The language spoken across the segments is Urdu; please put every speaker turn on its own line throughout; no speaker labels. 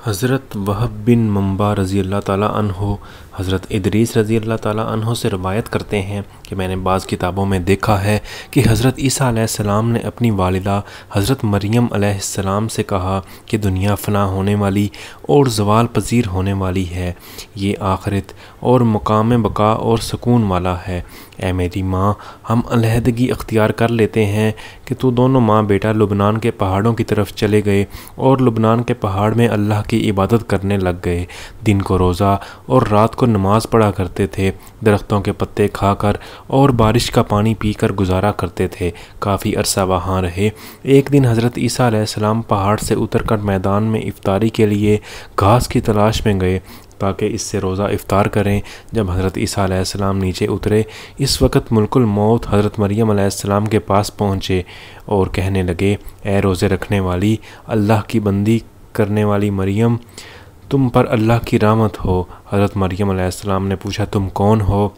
حضرت وہب بن منبع رضی اللہ تعالیٰ عنہ حضرت ادریس رضی اللہ تعالیٰ عنہ سے روایت کرتے ہیں کہ میں نے بعض کتابوں میں دیکھا ہے کہ حضرت عیسیٰ علیہ السلام نے اپنی والدہ حضرت مریم علیہ السلام سے کہا کہ دنیا فنا ہونے والی اور زوال پذیر ہونے والی ہے، یہ آخرت اور مقام بقا اور سکون والا ہے۔ اے میری ماں، ہم علیحدگی اختیار کر لیتے ہیں کہ تو دونوں ماں بیٹا لبنان کے پہاڑوں کی طرف چلے گئے اور لبنان کے پہاڑ میں اللہ کی عبادت کرنے لگ گئے، دن کو روزہ اور رات کو نماز پڑھا کرتے تھے، درختوں کے پتے کھا کر اور بارش کا پانی پی کر گزارا کرتے تھے، کافی عرصہ وہاں رہے۔ ایک دن حضرت عیسیٰ علیہ السلام پہاڑ سے اتر کر میدان میں افطاری کے لیے گھاس کی تلاش میں گئے تاکہ اس سے روزہ افطار کریں۔ جب حضرت عیسیٰ علیہ السلام نیچے اترے، اس وقت ملک الموت حضرت مریم علیہ السلام کے پاس پہنچے اور کہنے لگے، اے روزے رکھنے والی، اللہ کی بندی کرنے والی مریم، تم پر اللہ کی رحمت ہو۔ حضرت مریم علیہ السلام نے پوچھا، تم کون ہو؟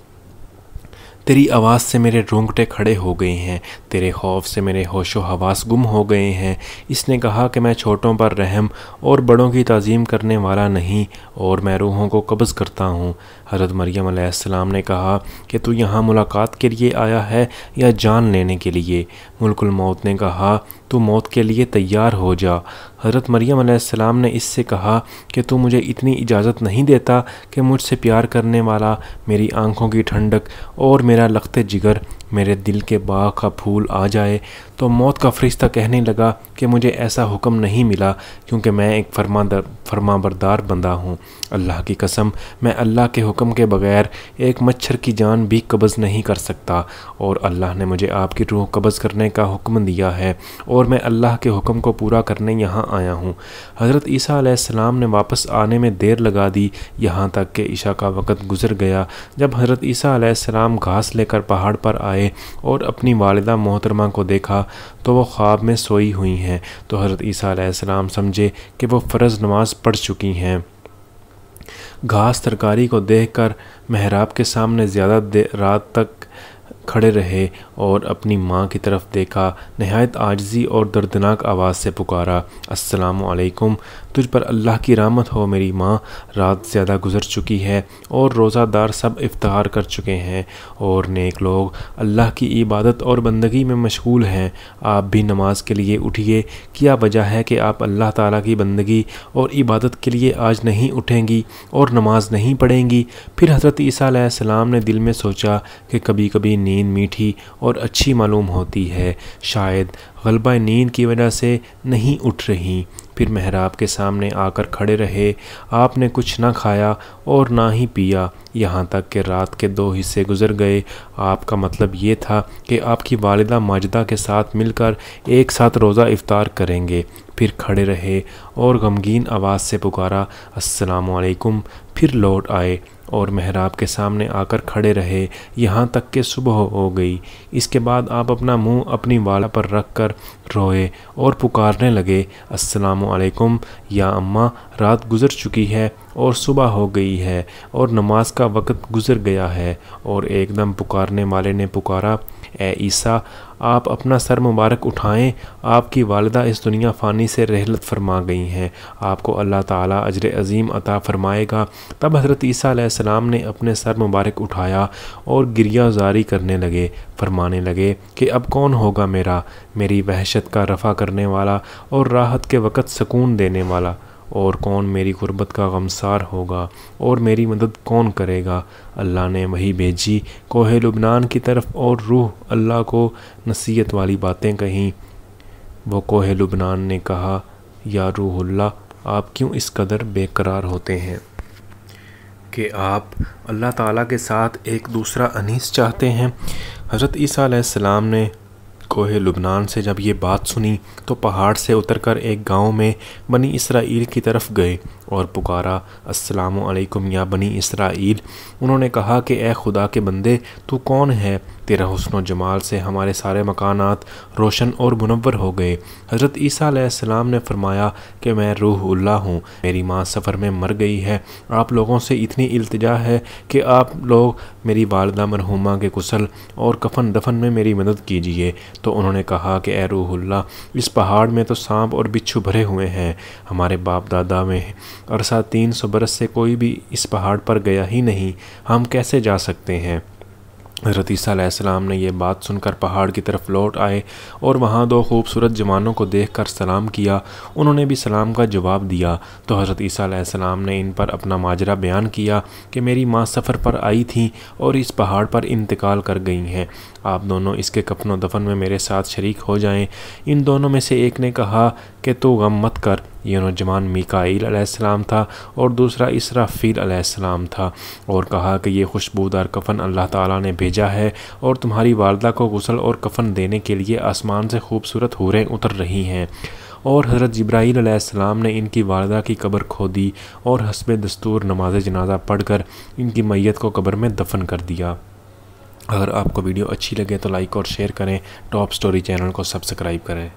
تیری آواز سے میرے رونگٹے کھڑے ہو گئے ہیں، تیرے خوف سے میرے ہوش و حواس گم ہو گئے ہیں۔ اس نے کہا کہ میں چھوٹوں پر رحم اور بڑوں کی تعظیم کرنے والا نہیں، اور میں روحوں کو قبض کرتا ہوں۔ حضرت مریم علیہ السلام نے کہا کہ تو یہاں ملاقات کے لیے آیا ہے یا جان لینے کے لیے؟ ملک الموت نے کہا، تو موت کے لیے تیار ہو جا۔ حضرت مریم علیہ السلام نے اس سے کہا کہ تو مجھے اتنی اجازت نہیں دیتا کہ مجھ سے پیار کرنے والا، میری آنکھوں کی ٹھنڈک اور میرا لخت جگر، میرے دل کے باغ کا پھول آ جائے؟ تو موت کا فرشتہ کہنے لگا کہ مجھے ایسا حکم نہیں ملا، کیونکہ میں ایک فرما بردار بندہ ہوں۔ اللہ کی قسم، میں اللہ کے حکم کے بغیر ایک مچھر کی جان بھی قبض نہیں کر سکتا، اور اللہ نے مجھے آپ کی روح قبض کرنے کا حکم دیا ہے، اور میں اللہ کے حکم کو پورا کرنے یہاں آیا ہوں۔ حضرت عیسیٰ علیہ السلام نے واپس آنے میں دیر لگا دی، یہاں تک کہ عشاء کا وقت گزر گیا۔ جب حضرت عیسیٰ علیہ السلام گھاس لے کر پہاڑ پر آئے اور اپنی والدہ محترمہ کو دیکھا تو وہ خواب میں سوئی ہوئی ہیں، تو حضرت عیسیٰ علیہ السلام سمجھے کہ وہ فرض نماز پڑھ چکی ہیں۔ گھاس ترکاری کو دیکھ کر محراب کے سامنے زیادہ رات تک کھڑے رہے اور اپنی ماں کی طرف دیکھا، نہایت عاجزی اور دردناک آواز سے پکارا، السلام علیکم، تجھ پر اللہ کی رحمت ہو میری ماں، رات زیادہ گزر چکی ہے اور روزہ دار سب افطار کر چکے ہیں اور نیک لوگ اللہ کی عبادت اور بندگی میں مشغول ہیں، آپ بھی نماز کے لیے اٹھیے۔ کیا وجہ ہے کہ آپ اللہ تعالیٰ کی بندگی اور عبادت کے لیے آج نہیں اٹھیں گی اور نماز نہیں پڑھیں گی؟ پھر حضرت عیسیٰ علیہ السلام نے دل میں سوچا کہ کبھی کبھی نیند میٹھی اور اچھی معلوم ہوتی ہے، شاید غلبہ نیند کی وجہ سے نہیں اٹھ رہی۔ پھر محراب کے سامنے آ کر کھڑے رہے۔ آپ نے کچھ نہ کھایا اور نہ ہی پیا، یہاں تک کہ رات کے 2 حصے گزر گئے۔ آپ کا مطلب یہ تھا کہ آپ کی والدہ ماجدہ کے ساتھ مل کر ایک ساتھ روزہ افطار کریں گے۔ پھر کھڑے رہے اور غمگین آواز سے پکارا، السلام علیکم، پھر لوٹ آئے اور محراب کے سامنے آ کر کھڑے رہے یہاں تک کہ صبح ہو گئی۔ اس کے بعد آپ اپنا منہ اپنی والدہ پر رکھ کر روئے اور پکارنے لگے، السلام علیکم یا اماں، رات گزر چکی ہے اور صبح ہو گئی ہے اور نماز کا وقت گزر گیا ہے۔ اور ایک دم پکارنے والے نے پکارا، اے عیسیٰ، آپ اپنا سر مبارک اٹھائیں، آپ کی والدہ اس دنیا فانی سے رحلت فرما گئی ہیں، آپ کو اللہ تعالیٰ اجر عظیم عطا فرمائے گا۔ تب حضرت عیسیٰ علیہ السلام نے اپنے سر مبارک اٹھایا اور گریہ زاری کرنے لگے، فرمانے لگے کہ اب کون ہوگا میری وحشت کا رفع کرنے والا اور راحت کے وقت سکون دینے والا، اور کون میری غربت کا غمسار ہوگا اور میری مدد کون کرے گا؟ اللہ نے وحی بھیجی کوہ لبنان کی طرف اور روح اللہ کو نصیحت والی باتیں کہیں۔ وہ کوہ لبنان نے کہا، یا روح اللہ، آپ کیوں اس قدر بے قرار ہوتے ہیں کہ آپ اللہ تعالیٰ کے ساتھ ایک دوسرا انیس چاہتے ہیں؟ حضرت عیسیٰ علیہ السلام نے کوہ لبنان سے جب یہ بات سنی تو پہاڑ سے اتر کر ایک گاؤں میں بنی اسرائیل کی طرف گئے اور پکارا، السلام علیکم یا بنی اسرائیل۔ انہوں نے کہا کہ اے خدا کے بندے، تو کون ہے؟ تیرا حسن و جمال سے ہمارے سارے مکانات روشن اور منور ہو گئے۔ حضرت عیسیٰ علیہ السلام نے فرمایا کہ میں روح اللہ ہوں، میری ماں سفر میں مر گئی ہے، آپ لوگوں سے اتنی التجا ہے کہ آپ لوگ میری والدہ مرحومہ کے غسل اور کفن دفن میں میری مدد کیجیے۔ تو انہوں نے کہا کہ اے روح اللہ، اس پہاڑ میں تو سانپ اور بچھو بھرے ہوئے ہیں، ہمارے باپ دادا میں عرصہ 300 برس سے کوئی بھی اس پہاڑ پر گیا ہی نہیں، ہم کیسے جا سکتے ہیں؟ حضرت عیسیٰ علیہ السلام نے یہ بات سن کر پہاڑ کی طرف لوٹ آئے اور وہاں 2 خوبصورت جوانوں کو دیکھ کر سلام کیا۔ انہوں نے بھی سلام کا جواب دیا تو حضرت عیسیٰ علیہ السلام نے ان پر اپنا ماجرا بیان کیا کہ میری ماں سفر پر آئی تھیں اور اس پہاڑ پر انتقال کر گئی ہیں، آپ دونوں اس کے کفن و دفن میں میرے ساتھ شریک ہو جائیں۔ ان دونوں میں سے ایک نے کہا کہ تو غم مت کر، یہ نوجوان میکائیل علیہ السلام تھا اور دوسرا اسرافیل علیہ السلام تھا، اور کہا کہ یہ خوشبودار کفن اللہ تعالیٰ نے بھیجا ہے اور تمہاری والدہ کو غسل اور کفن دینے کے لیے آسمان سے خوبصورت حوریں اتر رہی ہیں۔ اور حضرت جبرائیل علیہ السلام نے ان کی والدہ کی قبر کھودی اور حسب دستور نماز جنازہ پڑھ کر ان کی میت کو قبر میں دفن کر دیا۔ اگر آپ کو ویڈیو اچھی لگے تو لائک اور شیئر کریں، ٹاپ سٹوری چینل کو سبسکرائب کریں۔